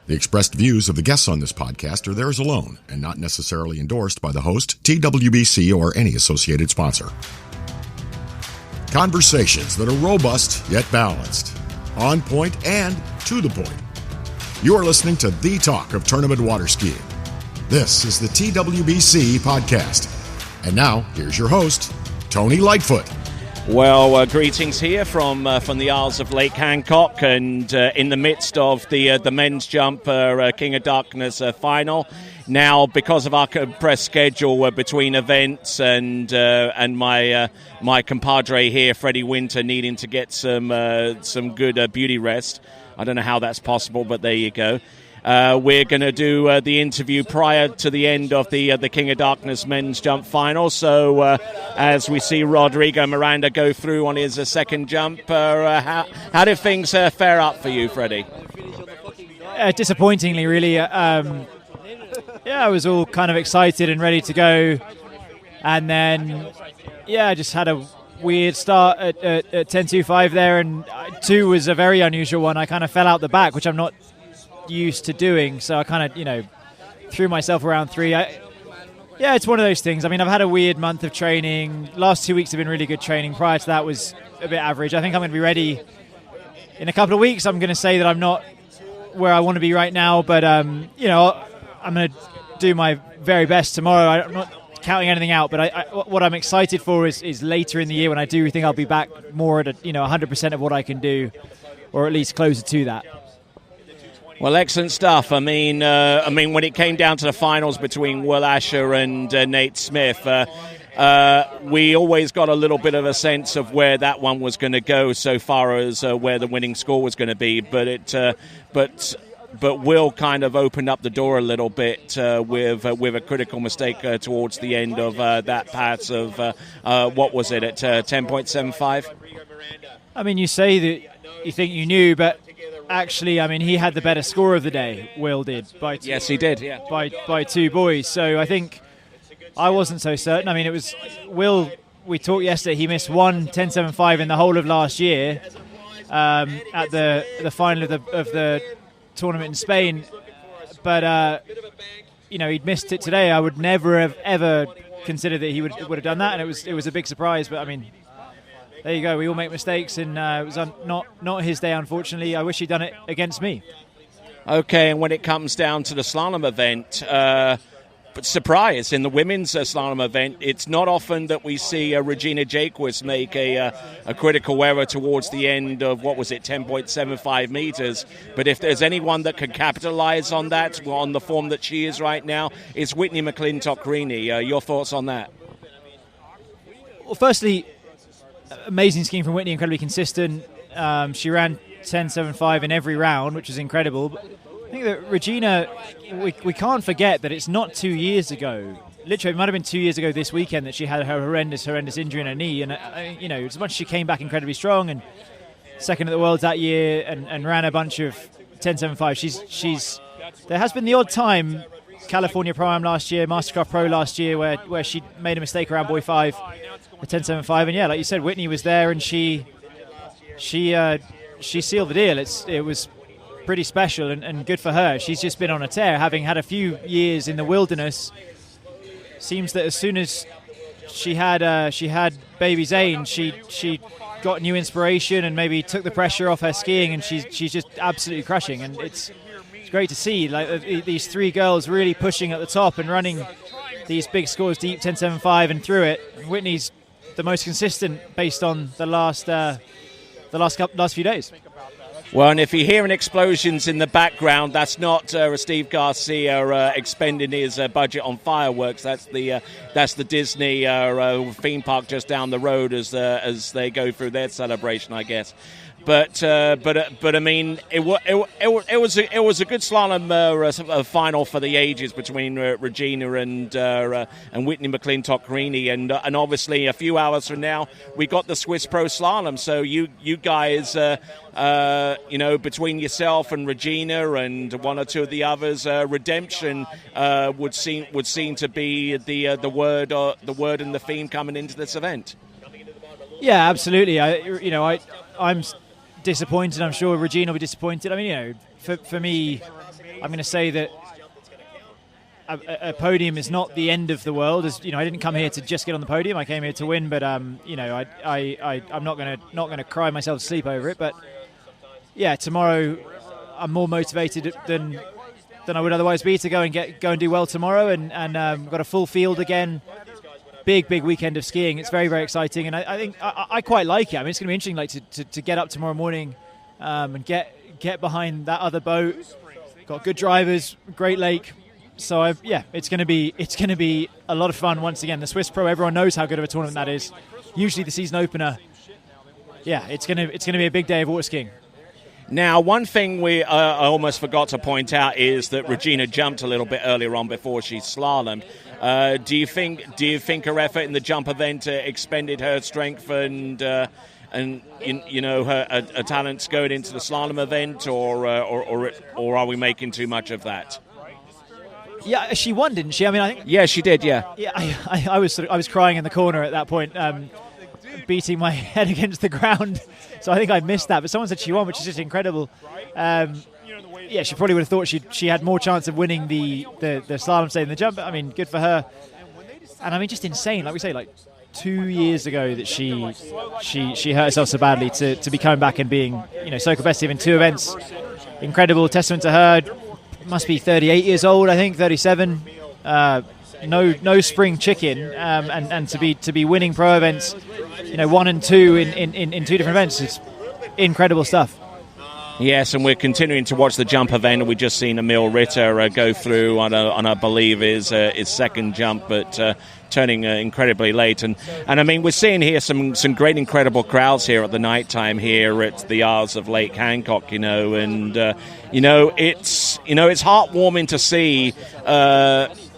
The expressed views of the guests on this podcast are theirs alone and not necessarily endorsed by the host, TWBC, or any associated sponsor. Conversations that are robust yet balanced, on point and to the point. You are listening to the talk of tournament water skiing. This is the TWBC podcast. And now, here's your host, Tony Lightfoot. Well, greetings here from the Isles of Lake Hancock, and in the midst of the men's jump King of Darkness final. Now, because of our compressed schedule between events and my compadre here, Freddie Winter, needing to get some good beauty rest. I don't know how that's possible, but there you go. We're going to do the interview prior to the end of the King of Darkness men's jump final. So as we see Rodrigo Miranda go through on his second jump, how did things fare up for you, Freddie? Disappointingly, really. I was all kind of excited and ready to go. And then, I just had a weird start at 10.25 there. And 2 was a very unusual one. I kind of fell out the back, which I'm not used to doing, so I kind of threw myself around 3. It's one of those things. I mean, I've had a weird month of training. Last 2 weeks have been really good training. Prior to that was a bit average. I think I'm going to be ready in a couple of weeks. I'm going to say that I'm not where I want to be right now, but I'm going to do my very best tomorrow. I'm not counting anything out, but what I'm excited for is later in the year when I do think I'll be back more at 100% of what I can do, or at least closer to that. Well, excellent stuff. I mean, when it came down to the finals between Will Asher and Nate Smith, we always got a little bit of a sense of where that one was going to go, so far as where the winning score was going to be. But Will kind of opened up the door a little bit with a critical mistake towards the end of that pass of what was it at 10.75? I mean, you say that you think you knew, but actually, I mean, he had the better score of the day. Will did by 2. Yes, he did. Yeah, by 2 boys. So I think I wasn't so certain. I mean, it was Will. We talked yesterday. He missed 10.75 in the whole of last year at the final of the tournament in Spain. But he'd missed it today. I would never have ever considered that he would have done that, and it was a big surprise. But I mean, there you go. We all make mistakes, and it was not his day, unfortunately. I wish he'd done it against me. Okay, and when it comes down to the slalom event, but surprise, in the women's slalom event, it's not often that we see Regina Jaquist make a critical error towards the end of, 10.75 meters. But if there's anyone that can capitalize on that, on the form that she is right now, it's Whitney McClintock-Rini. Your thoughts on that? Well, firstly, amazing skiing from Whitney, incredibly consistent. She ran 10.75 in every round, which is incredible. But I think that Regina, we can't forget that it's not 2 years ago. Literally, it might have been 2 years ago this weekend that she had her horrendous injury in her knee. And, as much as she came back incredibly strong and second at the Worlds that year and ran a bunch of 10.75, there has been the odd time, California Pro-Am last year, Mastercraft Pro last year, where she made a mistake around buoy 5. A 10.75, and like you said, Whitney was there, and she sealed the deal. It was pretty special and good for her. She's just been on a tear, having had a few years in the wilderness. Seems that as soon as she had baby Zane, she got new inspiration and maybe took the pressure off her skiing, and she's just absolutely crushing. And it's great to see these 3 girls really pushing at the top and running these big scores deep, 10.75 and through it. Whitney's the most consistent based on the last few days. Well, and if you're hearing explosions in the background, that's not Steve Garcia expending his budget on fireworks. That's the Disney theme park just down the road as they go through their celebration, I guess. But I mean, it was a good slalom final for the ages between Regina and Whitney McClintock-Rini, and obviously a few hours from now we got the Swiss Pro Slalom. So you guys, between yourself and Regina and one or two of the others, redemption would seem to be the word and the theme coming into this event. Yeah, absolutely. I'm disappointed. I'm sure Regina will be disappointed. I mean, for me, I'm going to say that a podium is not the end of the world. As you know, I didn't come here to just get on the podium. I came here to win. But I'm not going to cry myself to sleep over it. But yeah, tomorrow I'm more motivated than I would otherwise be to go and do well tomorrow. And got a full field again. Big weekend of skiing. It's very, very exciting, and I think I quite like it. I mean, it's going to be interesting, like to get up tomorrow morning and get behind that other boat. Got good drivers, great lake. So it's going to be a lot of fun once again. The Swiss Pro, everyone knows how good of a tournament that is. Usually the season opener. Yeah, it's going to be a big day of water skiing. Now, one thing I almost forgot to point out is that Regina jumped a little bit earlier on before she slalomed. Do you think her effort in the jump event expended her strength and her talents going into the slalom event, or are we making too much of that? Yeah, she won, didn't she? I mean, I think. Yeah, she did. Yeah. Yeah, I was crying in the corner at that point, beating my head against the ground. So I think I missed that. But someone said she won, which is just incredible. Yeah, she probably would have thought she had more chance of winning the slalom stage than the jump. I mean, good for her. And I mean, just insane. Like we say, like 2 years ago that she hurt herself so badly to be coming back and being so competitive in 2 events. Incredible testament to her. Must be 38 years old, I think, 37. No spring chicken, and to be winning pro events, 1 and 2 in 2 different events is incredible stuff. Yes, and we're continuing to watch the jump event. We've just seen Emil Ritter go through on I believe his second jump, but turning incredibly late. And I mean, we're seeing here some great, incredible crowds here at the night time here at the Isles of Lake Hancock. And it's heartwarming to see.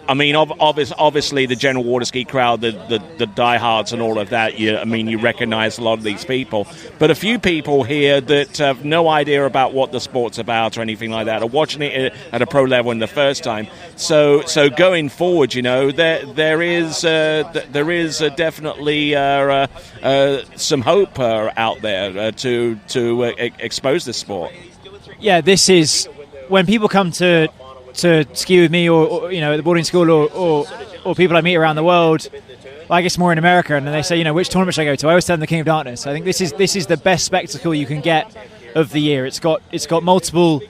I mean, obviously the general water ski crowd, the diehards and all of that, you recognize a lot of these people. But a few people here that have no idea about what the sport's about or anything like that are watching it at a pro level in the first time. So going forward, there is definitely some hope out there to expose this sport. Yeah, this is when people come to ski with me or at the boarding school or people I meet around the world. Well, I guess more in America, and they say, which tournament should I go to? I always tell them the King of Darkness. I think this is the best spectacle you can get of the year. It's got multiple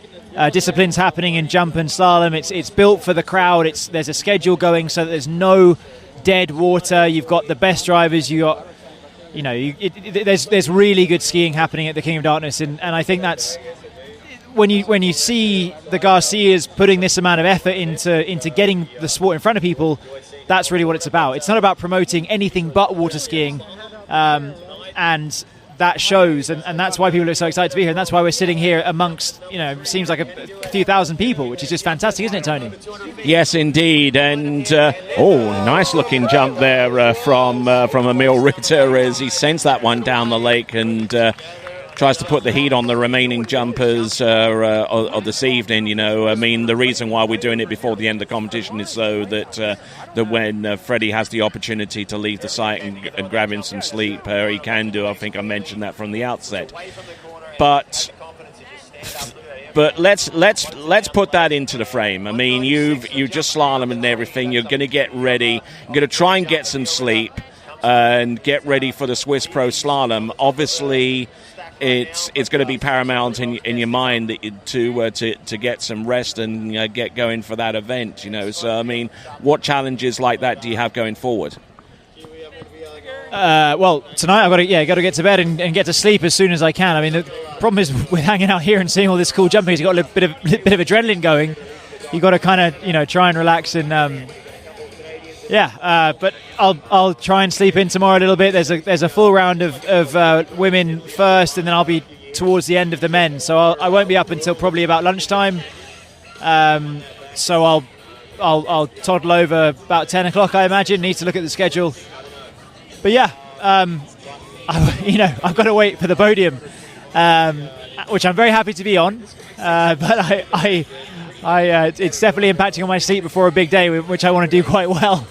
disciplines happening in jump and slalom. It's built for the crowd. There's a schedule going so that there's no dead water. You've got the best drivers. You got there's really good skiing happening at the King of Darkness, and I think that's. When you see the Garcias putting this amount of effort into getting the sport in front of people, that's really what it's about. It's not about promoting anything but water skiing, and that shows, and that's why people are so excited to be here, and that's why we're sitting here amongst, seems like a few thousand people, which is just fantastic, isn't it, Tony? Yes, indeed, and nice looking jump there from Emil Ritter as he sends that one down the lake and tries to put the heat on the remaining jumpers of this evening. I mean, the reason why we're doing it before the end of the competition is so that when Freddie has the opportunity to leave the site and grab in some sleep, he can do. I think I mentioned that from the outset. But let's put that into the frame. I mean, you just slalom and everything. You're going to get ready. You're going to try and get some sleep and get ready for the Swiss Pro Slalom. Obviously, it's going to be paramount in your mind to get some rest and get going for that event. So I mean, what challenges like that do you have going forward? Well, tonight I've got to get to bed and get to sleep as soon as I can. I mean, the problem is with hanging out here and seeing all this cool jumping is you've got a bit of adrenaline going. You've got to kind of try and relax and. But I'll try and sleep in tomorrow a little bit. There's a full round of women first, and then I'll be towards the end of the men. So I won't be up until probably about lunchtime. So I'll toddle over about 10 o'clock, I imagine. Need to look at the schedule. But yeah, I've got to wait for the podium, which I'm very happy to be on. But it's definitely impacting on my sleep before a big day, which I want to do quite well.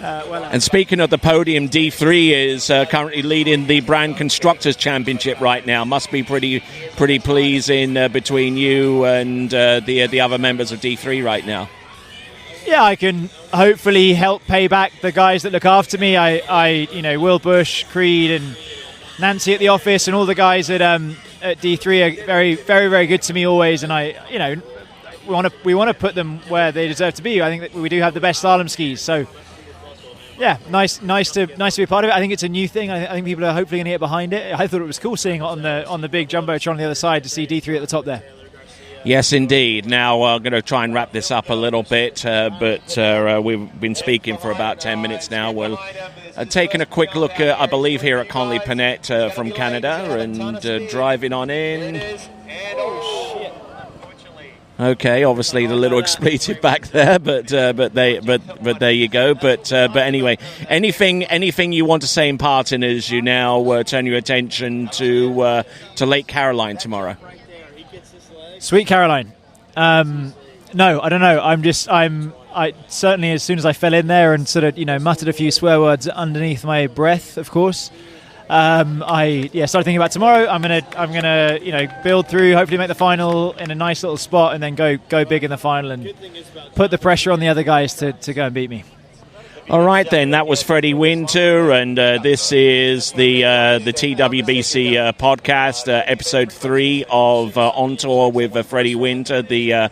And speaking of the podium, D3 is currently leading the Brand Constructors Championship right now. Must be pretty pleasing between you and the other members of D3 right now. Yeah, I can hopefully help pay back the guys that look after me. I Will Bush, Creed, and Nancy at the office, and all the guys at D3 are very, very, very good to me always. And we want to put them where they deserve to be. I think that we do have the best slalom skis. So yeah, nice to be a part of it. I think it's a new thing. I think people are hopefully going to get behind it. I thought it was cool seeing it on the big jumbotron on the other side to see D3 at the top there. Yes, indeed. Now, I'm going to try and wrap this up a little bit, but we've been speaking for about 10 minutes now. We're taking a quick look, I believe, here at Conley Panette from Canada, and driving on in. Okay, obviously the little expletive back there, but there you go. But anyway, anything you want to say in parting as you now turn your attention to Lake Caroline tomorrow? Sweet Caroline. No, I don't know. I certainly, as soon as I fell in there and sort of, muttered a few swear words underneath my breath, of course, I started thinking about tomorrow. I'm gonna build through, hopefully make the final in a nice little spot, and then go big in the final and put the pressure on the other guys to go and beat me. All right, then. That was Freddie Winter, and this is the TWBC podcast, episode 3 of On Tour with Freddie Winter, the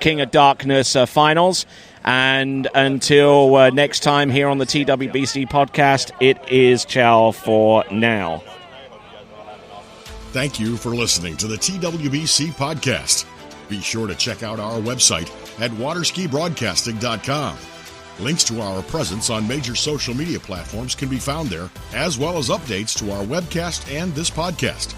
King of Darkness finals. And until next time here on the TWBC podcast, it is ciao for now. Thank you for listening to the TWBC podcast. Be sure to check out our website at waterskibroadcasting.com. Links to our presence on major social media platforms can be found there, as well as updates to our webcast and this podcast.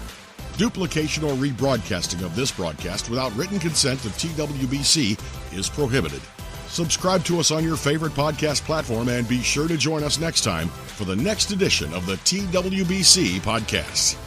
Duplication or rebroadcasting of this broadcast without written consent of TWBC is prohibited. Subscribe to us on your favorite podcast platform and be sure to join us next time for the next edition of the TWBC podcast.